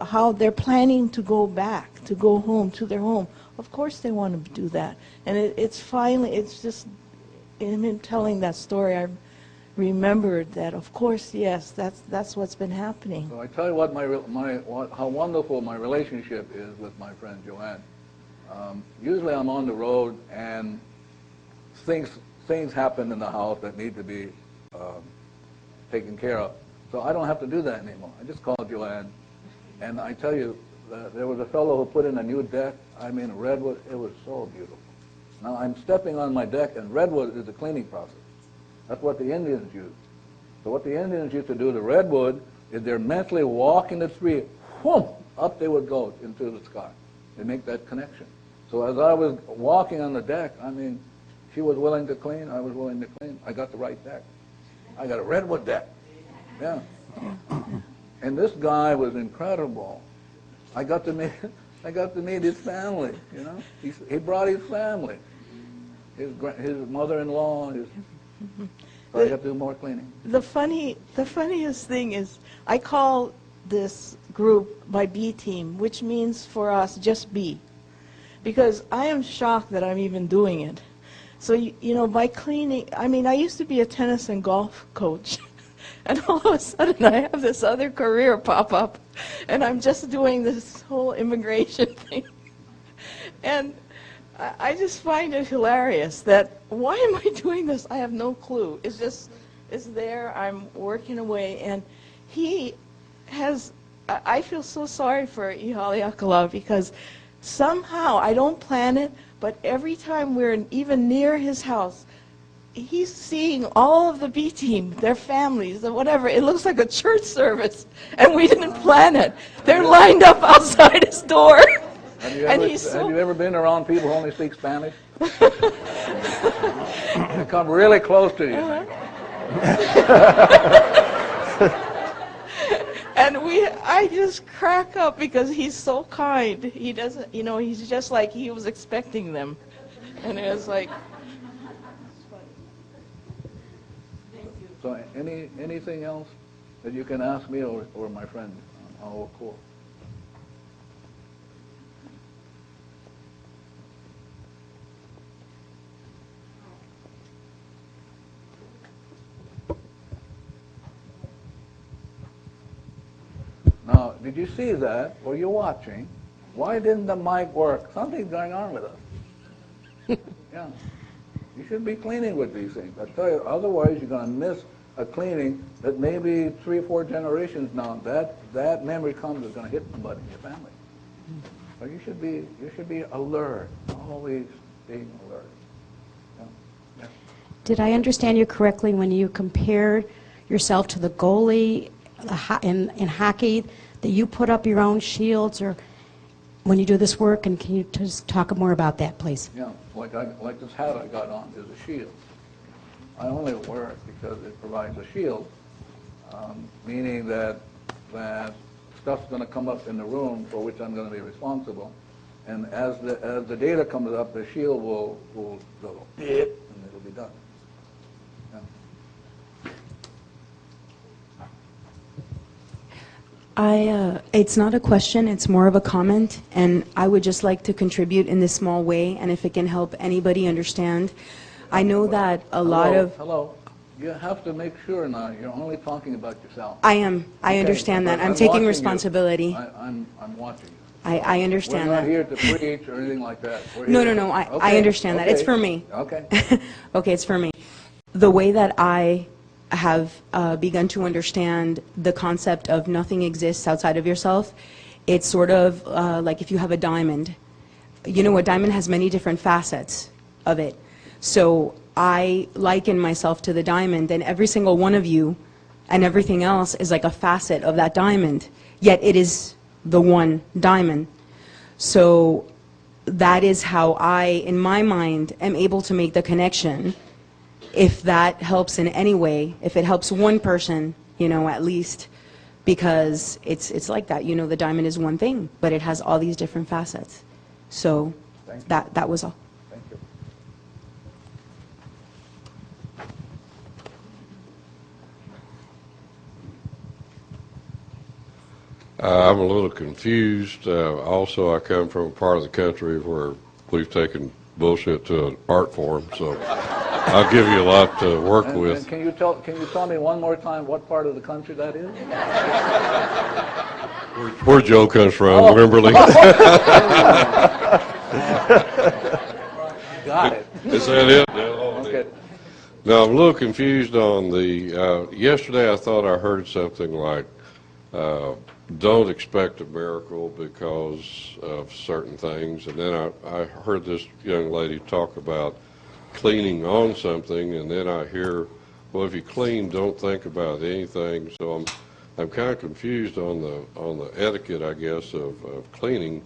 how they're planning to go back, to go home, to their home. Of course they want to do that. And it's finally, it's just, in him telling that story, I remembered that, of course, yes, that's what's been happening. So I tell you what, how wonderful my relationship is with my friend Joanne. Usually I'm on the road and things happen in the house that need to be taken care of. So I don't have to do that anymore. I just call Joanne, and I tell you, there was a fellow who put in a new deck. I mean, redwood, it was so beautiful. Now I'm stepping on my deck, and redwood is the cleaning process. That's what the Indians use. So what the Indians used to do to redwood is they're mentally walking the tree, whoom, up they would go into the sky. They make that connection. So as I was walking on the deck, I mean, she was willing to clean, I was willing to clean. I got the right deck. I got a redwood deck. Yeah. And this guy was incredible. I got to meet his family, you know. He brought his family. His mother-in-law, so I got to do more cleaning. The funniest thing is, I call this group my B team, which means for us just B, because I am shocked that I'm even doing it. So you know, by cleaning, I mean, I used to be a tennis and golf coach, and all of a sudden I have this other career pop up, and I'm just doing this whole immigration thing, and I just find it hilarious that, why am I doing this? I have no clue. It's just, it's there, I'm working away, and he has, I feel so sorry for Ihaliakala, because somehow, I don't plan it, but every time we're even near his house, he's seeing all of the B team, their families, or whatever. It looks like a church service, and we didn't plan it. They're lined up outside his door. Have you ever been around people who only speak Spanish? They come really close to you. And I just crack up because he's so kind. He doesn't, you know, he's just like he was expecting them. And it was like... So anything else that you can ask me or my friend? Oh, cool. Now, did you see that? Were you watching? Why didn't the mic work? Something's going on with us. Yeah. You should be cleaning with these things. I tell you, otherwise you're going to miss a cleaning that maybe 3 or 4 generations now, that memory comes is going to hit somebody in your family. So you should be alert, always being alert. Yeah. Yeah. Did I understand you correctly when you compared yourself to the goalie in hockey, that you put up your own shields, or when you do this work? And can you just talk more about that, please? Yeah, like this hat I got on is a shield. I only wear it because it provides a shield, meaning that stuff's going to come up in the room for which I'm going to be responsible, and as the data comes up, the shield will go beep, and it'll be done. It's not a question, it's more of a comment, and I would just like to contribute in this small way, and if it can help anybody understand. I know that a lot of... Hello. You have to make sure now you're only talking about yourself. I am. I understand that. I'm taking responsibility. I'm watching you. I understand that. We're not here to preach or anything like that. No. I understand that. It's for me. Okay. Okay, it's for me. The way that I have begun to understand the concept of nothing exists outside of yourself, it's sort of like if you have a diamond. You know, a diamond has many different facets of it. So I liken myself to the diamond, and every single one of you and everything else is like a facet of that diamond, yet it is the one diamond. So that is how I, in my mind, am able to make the connection. If that helps in any way, if it helps one person, you know, at least, because it's like that, you know, the diamond is one thing, but it has all these different facets. So that was all. Thank you. I'm a little confused. Also, I come from a part of the country where we've taken bullshit to an art form, so I'll give you a lot to work with. And can you tell me one more time what part of the country that is? Where Joe comes from, Wimberley. Got it. Is that it? Okay. Now, I'm a little confused on the, yesterday I thought I heard something like, don't expect a miracle because of certain things. And then I heard this young lady talk about cleaning on something, and then I hear, well, if you clean, don't think about anything. So I'm kind of confused on the etiquette, I guess, of cleaning.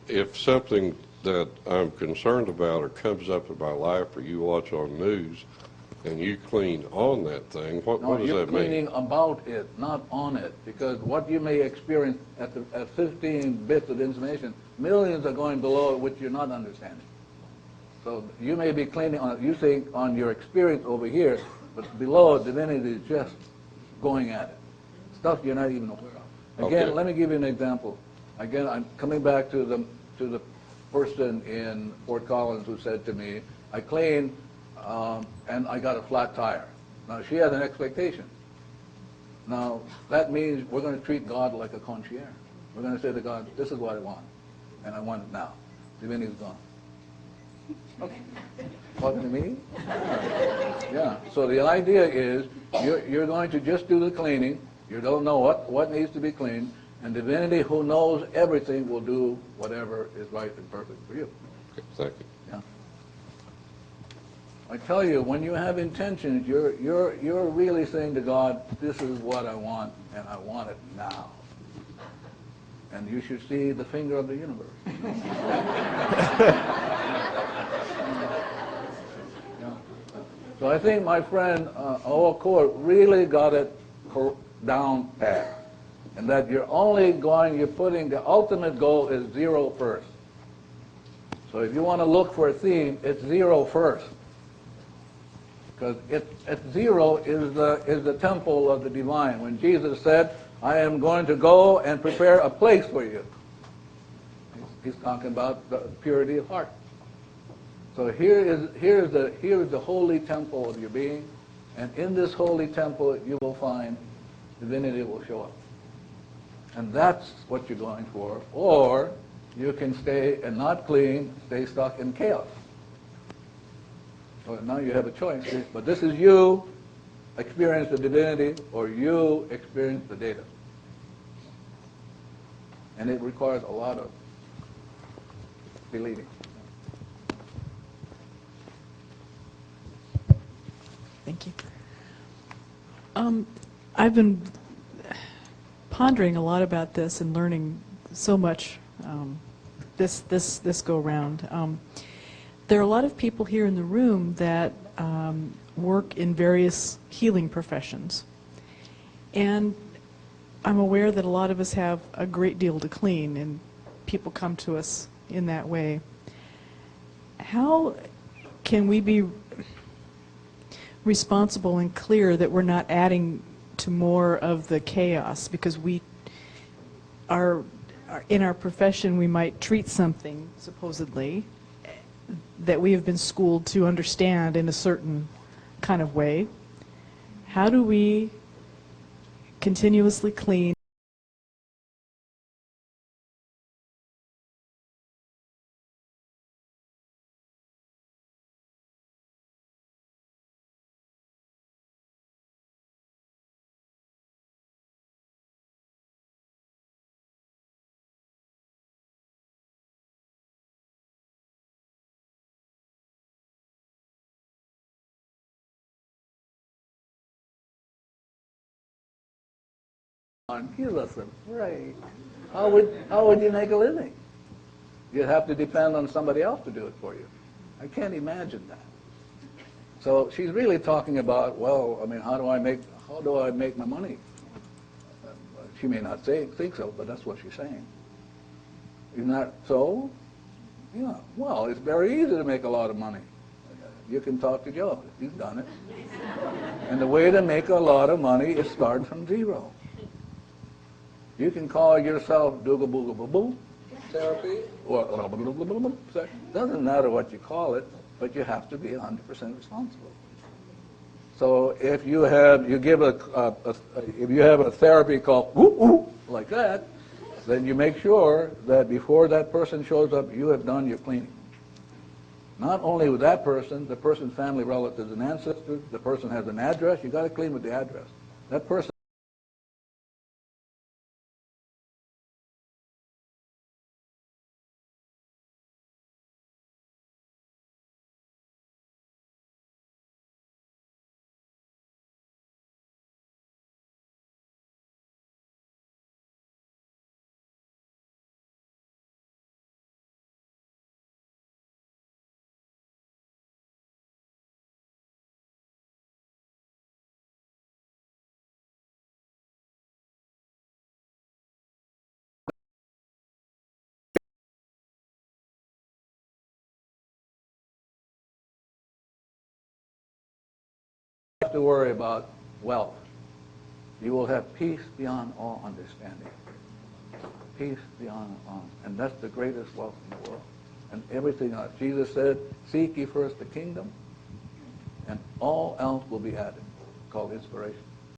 If something that I'm concerned about or comes up in my life or you watch on news and you clean on that thing, what does that mean? You're cleaning about it, not on it, because what you may experience at 15 bits of information, millions are going below it which you're not understanding. So you may be cleaning on it, you think on your experience over here, but below divinity is just going at it. Stuff you're not even aware of. Again, Okay. Let me give you an example. Again, I'm coming back to the person in Fort Collins who said to me, I cleaned and I got a flat tire. Now, she has an expectation. Now, that means we're going to treat God like a concierge. We're going to say to God, this is what I want, and I want it now. Divinity's gone. Okay. Talking to me? Yeah. So the idea is you're going to just do the cleaning. You don't know what needs to be cleaned, and divinity, who knows everything, will do whatever is right and perfect for you. Okay, thank you. Yeah. I tell you, when you have intentions, you're really saying to God, this is what I want, and I want it now. And you should see the finger of the universe. Yeah. So I think my friend Court really got it down pat. And that you're putting the ultimate goal is zero first. So if you want to look for a theme, it's zero first. Because at zero is the temple of the divine. When Jesus said, I am going to go and prepare a place for you. He's talking about the purity of heart. So here is the holy temple of your being, and in this holy temple you will find divinity will show up. And that's what you're going for. Or you can stay and not clean, stay stuck in chaos. So now you have a choice. But this is you experience the divinity, or you experience the data. And it requires a lot of believing. Thank you. I've been pondering a lot about this and learning so much this go round. There are a lot of people here in the room that work in various healing professions, and I'm aware that a lot of us have a great deal to clean, and people come to us in that way. How can we be responsible and clear that we're not adding to more of the chaos? Because we are in our profession, we might treat something supposedly that we have been schooled to understand in a certain kind of way. How do we continuously clean? Give us a break. How would you make a living? You'd have to depend on somebody else to do it for you. I can't imagine that. So she's really talking about, well, I mean, how do I make my money? She may not think so, but that's what she's saying. Isn't that so? Yeah. Well, it's very easy to make a lot of money. You can talk to Joe. He's done it. And the way to make a lot of money is start from zero. You can call yourself Dooga Booga Boo Boo therapy, or doesn't matter what you call it, but you have to be 100% responsible. So if you have if you have a therapy called whoop whoop like that, then you make sure that before that person shows up, you have done your cleaning. Not only with that person, the person's family, relatives, and ancestors. The person has an address. You got to clean with the address. That person. Have to worry about wealth. You will have peace beyond all understanding. Peace beyond all. And that's the greatest wealth in the world. And everything else. Jesus said, seek ye first the kingdom, and all else will be added. Called inspiration.